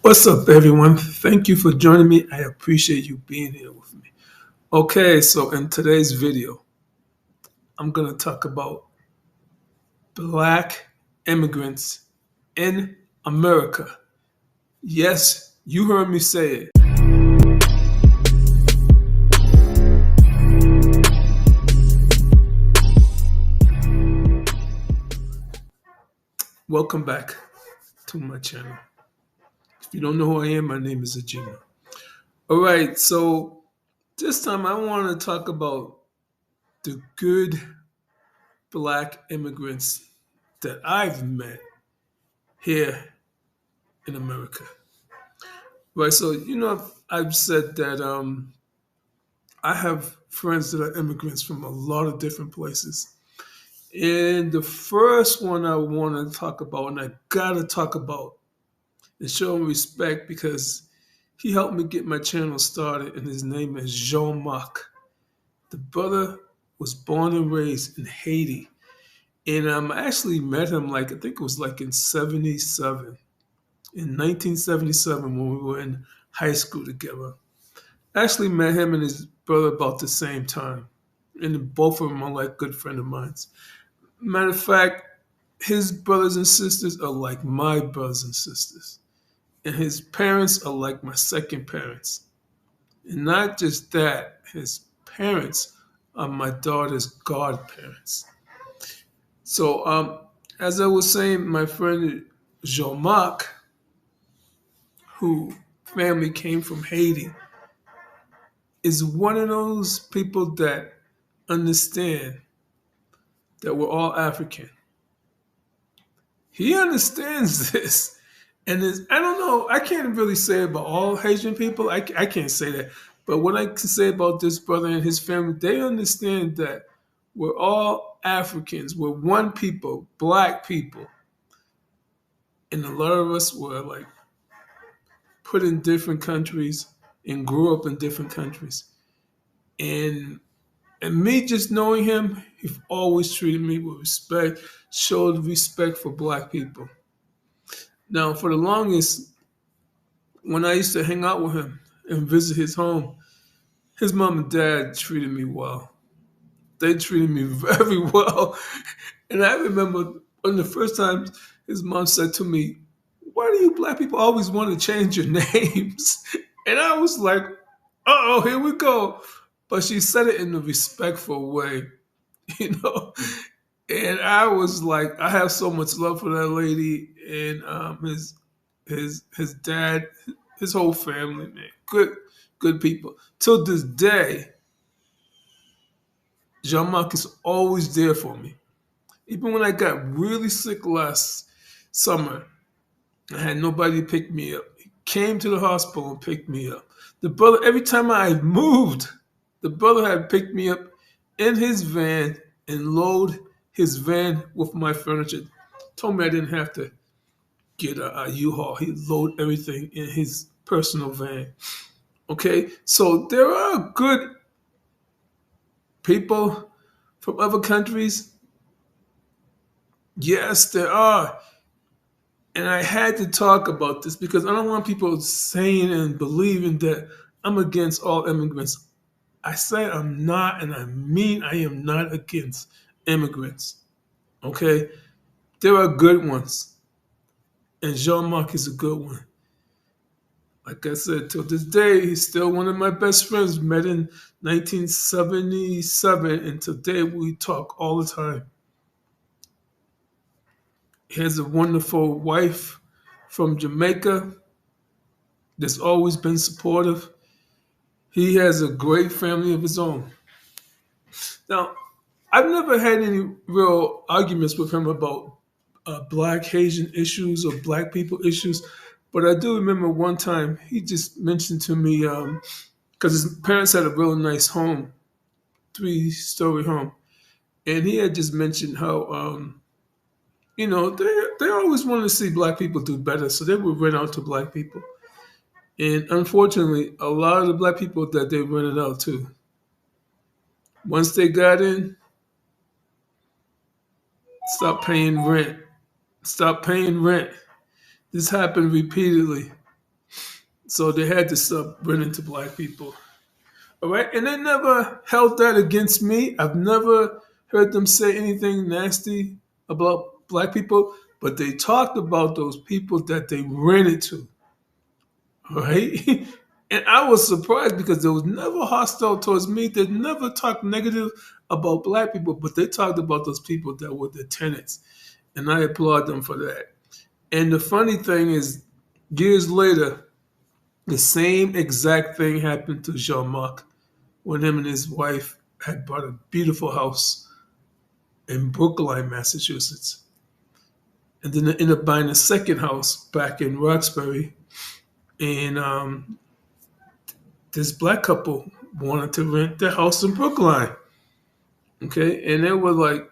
What's up, everyone? Thank you for joining me. I appreciate you being here with me. Okay, so in today's video, I'm going to talk about black immigrants in America. Yes, you heard me say it. Welcome back to my channel. If you don't know who I am, my name is Agymah. All right, so this time I want to talk about the good black immigrants that I've met here in America. Right, so I've said that I have friends that are immigrants from a lot of different places. And the first one I want to talk about, and I gotta talk about, and show him respect because he helped me get my channel started, and his name is Agymah. The brother was born and raised in Haiti. And I actually met him I think it was in 77, in 1977 when we were in high school together. I actually met him and his brother about the same time. And both of them are good friend of mine. Matter of fact, his brothers and sisters are like my brothers and sisters. And his parents are like my second parents. And not just that, his parents are my daughter's godparents. So as I was saying, my friend Jean-Marc, who family came from Haiti, is one of those people that understand that we're all African. He understands this. I don't know, I can't really say about all Haitian people. I can't say that. But what I can say about this brother and his family, they understand that we're all Africans. We're one people, black people. And a lot of us were put in different countries and grew up in different countries. And me just knowing him, he always treated me with respect, showed respect for black people. Now, for the longest, when I used to hang out with him and visit his home, his mom and dad treated me well. They treated me very well. And I remember one of the first times his mom said to me, "Why do you black people always want to change your names?" And I was like, "Uh-oh, here we go." But she said it in a respectful way, you know. And I was like, I have so much love for that lady and his dad, his whole family, man. Good people. Till this day, Jean-Marc is always there for me. Even when I got really sick last summer, I had nobody to pick me up. He came to the hospital and picked me up. The brother, every time I moved, the brother had picked me up in his van and load his van with my furniture. Told me I didn't have to get a U-Haul. He'd load everything in his personal van. Okay, so there are good people from other countries. Yes, there are. And I had to talk about this because I don't want people saying and believing that I'm against all immigrants. I say I'm not, and I mean I am not against immigrants. Okay? There are good ones. And Jean-Marc is a good one. Like I said, till this day, he's still one of my best friends. Met in 1977, and today we talk all the time. He has a wonderful wife from Jamaica that's always been supportive. He has a great family of his own. Now, I've never had any real arguments with him about black Haitian issues or black people issues, but I do remember one time he just mentioned to me because his parents had a real nice home, 3-story home, and he had just mentioned how they always wanted to see black people do better, so they would rent out to black people. And unfortunately, a lot of the black people that they rented out to, once they got in, stopped paying rent. Stop paying rent. This happened repeatedly. So they had to stop renting to black people. All right. And they never held that against me. I've never heard them say anything nasty about black people, but they talked about those people that they rented to. Right? And I was surprised because they was never hostile towards me. They never talked negative about black people, but they talked about those people that were the tenants. And I applaud them for that. And the funny thing is, years later, the same exact thing happened to Jean-Marc when him and his wife had bought a beautiful house in Brookline, Massachusetts. And then they ended up buying a second house back in Roxbury. And this black couple wanted to rent their house in Brookline. Okay. And they were like,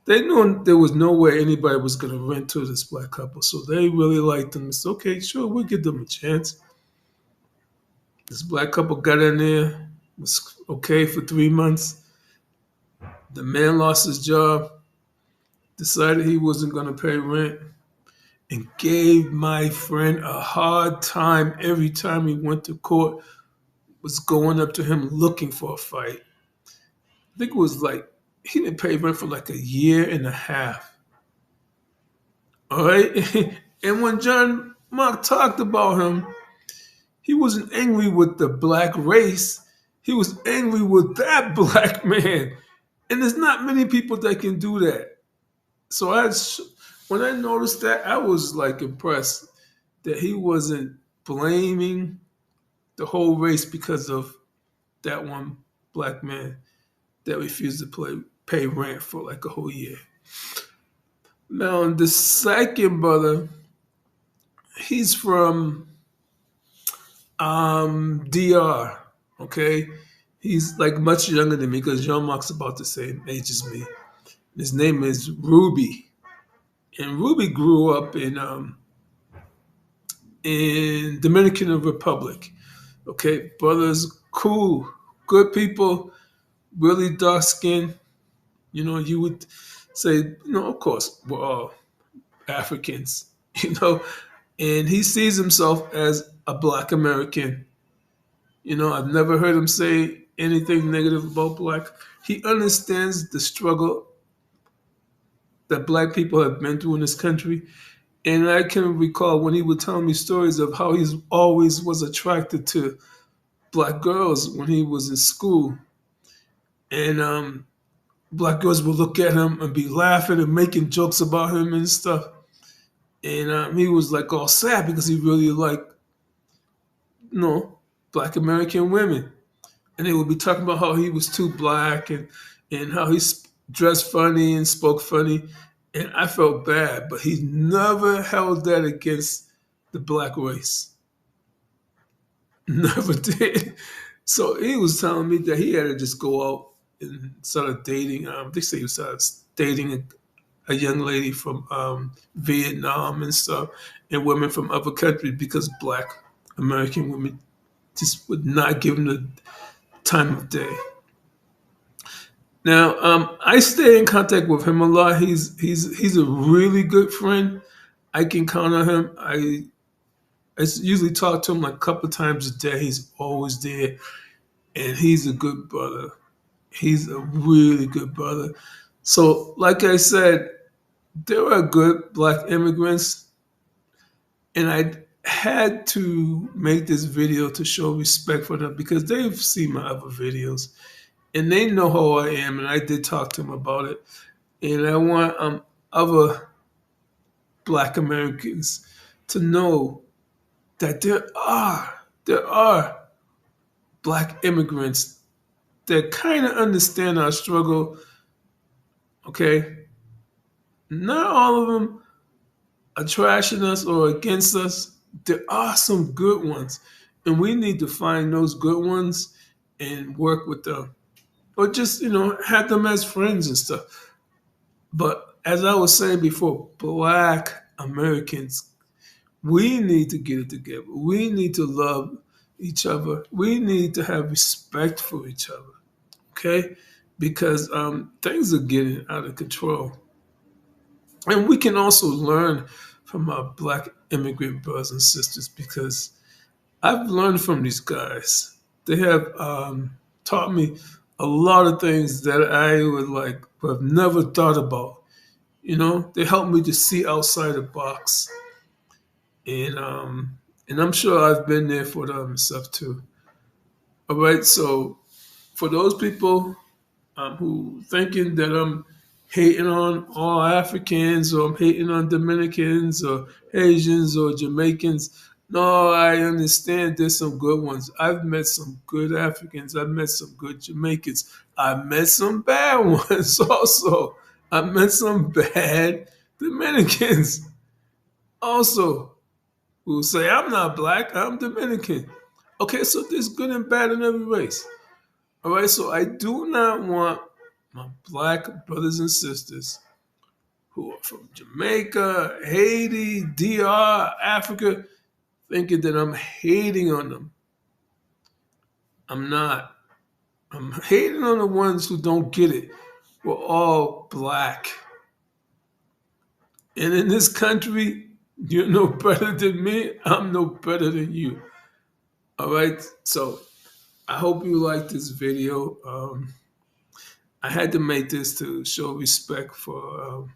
they knew there was no way anybody was going to rent to this black couple. So they really liked them. It's okay, sure, we'll give them a chance. This black couple got in there, was okay for 3 months. The man lost his job, decided he wasn't going to pay rent, and gave my friend a hard time every time he went to court, was going up to him looking for a fight. I think it was like, he didn't pay rent for like a year and a half. All right? And when John Mark talked about him, he wasn't angry with the black race. He was angry with that black man. And there's not many people that can do that. So when I noticed that, I was like impressed that he wasn't blaming the whole race because of that one black man that refused to pay rent for like a whole year. Now, the second brother, he's from DR. Okay, he's like much younger than me because Jean-Marc's about the same age as me. His name is Ruby, and Ruby grew up in Dominican Republic. Okay, brothers, cool, good people, really dark skin. You know, you would say, of course, we're all Africans. And he sees himself as a black American. I've never heard him say anything negative about black. He understands the struggle that black people have been through in this country. And I can recall when he would tell me stories of how he always was attracted to black girls when he was in school. And black girls would look at him and be laughing and making jokes about him and stuff. And he was like all sad because he really liked, black American women. And they would be talking about how he was too black and how he dressed funny and spoke funny. And I felt bad, but he never held that against the black race. Never did. So he was telling me that he had to just go out and started dating. They say he started dating a young lady from Vietnam and stuff, and women from other countries because black American women just would not give him the time of day. Now, I stay in contact with him a lot. He's a really good friend. I can count on him. I usually talk to him like a couple of times a day. He's always there, and he's a good brother. He's a really good brother. So, like I said, there are good black immigrants, and I had to make this video to show respect for them because they've seen my other videos. And they know who I am, and I did talk to them about it. And I want other black Americans to know that there are black immigrants that kind of understand our struggle, okay? Not all of them are trashing us or against us. There are some good ones, and we need to find those good ones and work with them. Or just, have them as friends and stuff. But as I was saying before, black Americans, we need to get it together. We need to love each other. We need to have respect for each other, okay? Because things are getting out of control. And we can also learn from our black immigrant brothers and sisters because I've learned from these guys. They have taught me a lot of things that I would like have never thought about. You know, they helped me to see outside the box, and um, and I'm sure I've been there for them and stuff too. All right, so for those people who thinking that I'm hating on all Africans or I'm hating on Dominicans or Asians or Jamaicans. No, I understand there's some good ones. I've met some good Africans. I've met some good Jamaicans. I've met some bad ones also. I've met some bad Dominicans also who say, I'm not black, I'm Dominican. Okay, so there's good and bad in every race. All right, so I do not want my black brothers and sisters who are from Jamaica, Haiti, DR, Africa, thinking that I'm hating on them. I'm not. I'm hating on the ones who don't get it. We're all black. And in this country, you're no better than me. I'm no better than you. All right, so I hope you like this video. I had to make this to show respect for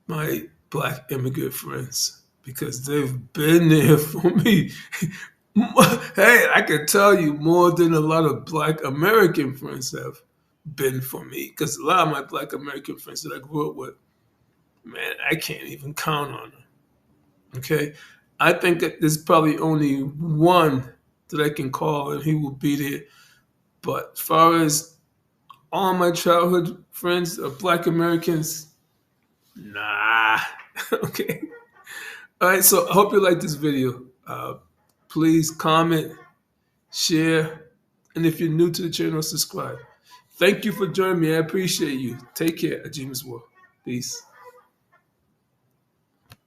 my black immigrant friends because they've been there for me. Hey, I can tell you more than a lot of black American friends have been for me because a lot of my black American friends that I grew up with, man, I can't even count on them. Okay. I think that there's probably only one that I can call and he will be there. But as far as all my childhood friends are black Americans, nah. Okay. All right. So I hope you like this video. Please comment, share, and if you're new to the channel, subscribe. Thank you for joining me. I appreciate you. Take care, Agymah's World. Peace.